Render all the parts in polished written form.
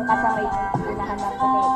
ka sa may unahan ng puti.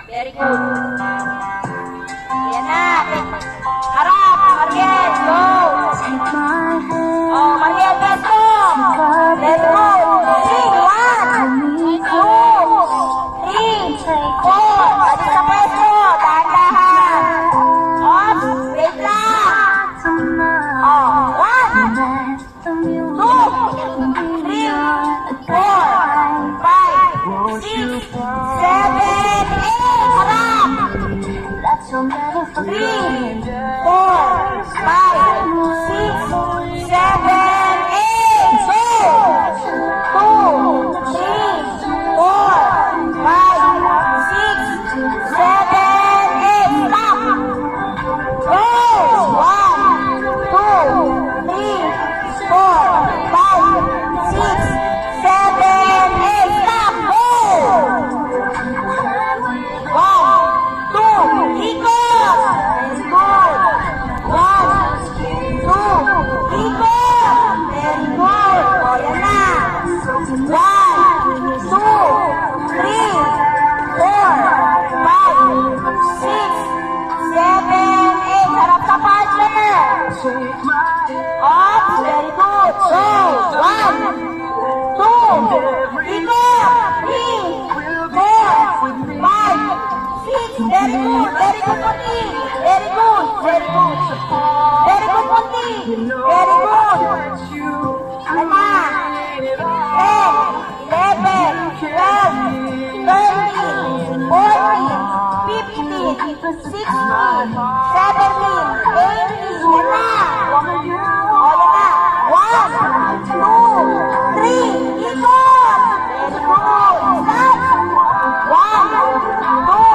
Very good. Ayan na. Harap, Mariel, go! Oh, Mariel, let's go! Let's go! Sing, 1, 2, 3, 4. Balik sa pwesto. Dahan-dahan. Ops, wait lang. Oh, 1, 2, 3, 4, 5, 6, 7, 3, 4, 5, 6, 7, 8, go! 2, 3, 4, 5, 6, 7, 8, stop! Go! 1, 2, 3, 4, 5, 6, 7, 8, stop! Go! 1, 2, ikot! Up, very good. So, 1, 2, 3, 4, 5, 6. Very good. Very good, Puti. Very good. Very good. Very good, Puti. Very good. Lima, 10, 11, 12, 13, 14, 15, 16, 17, 18. Yan na. O, yan na. 1, 2, 3, ikot. Very good. Stop. 1, 2,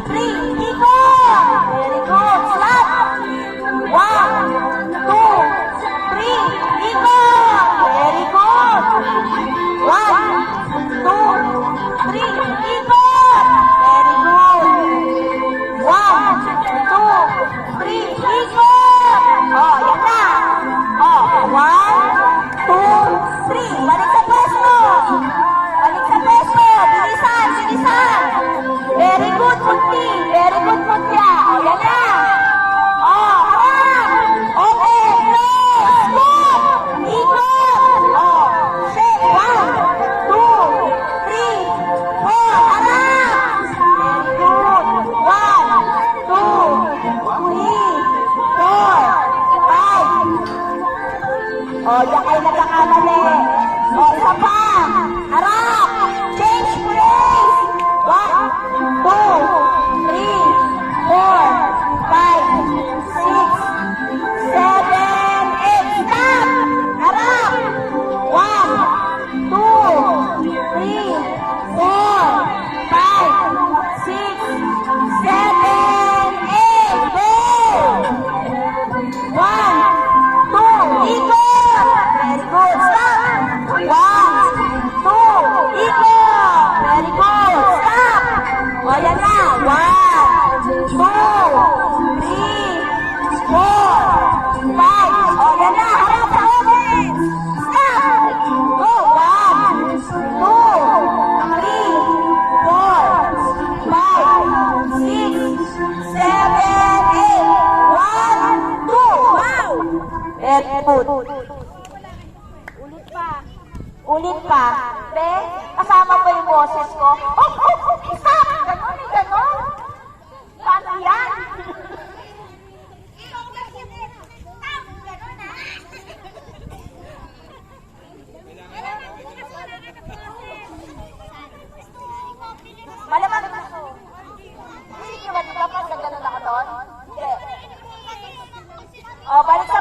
3, ikot. Very good. Stop. 1, 2, 3, ikot. Very good. 1, 2, 3, ikot. Very good. 1, 2, 3, ikot. Oh, yan na. Oh, 1, 2, 3. Balik sa pwesto. Balik sa pwesto. Bilisan, bilisan. Very good, Puti. Very good, Putya. Oh, yan na. Oh, harap. Okay, close. Good. Ikot. Oh, shake. 1, 2, 3, 4. Harap. Very good. 1, 2, 3, 4. Oh, yan kayo nagkakamali. Oh, isa pa. Harap. Change place. 1, 2, 3, 4, 5, 6, 7, 8. Stop. Harap. 1, 2, 3, 4, 5, 6, 7, 8. Go. 1, 2, ikot. Very good. Stop. 1, 2, ikot. Very good. Stop. O, yan na. 1, 2, 3, 4, 5. O, yan na. Harap sa offense. Stop. Go. 1, 2, 3, 4, 5, 6, 7, 8. 1, 2. Wow. Very good. Ulit pa. Ulit pa. Be, kasama pa yung boses ko. Oh, stop! Ganon, ganon. Paano yan? Stop! Ganon na. O, balik sa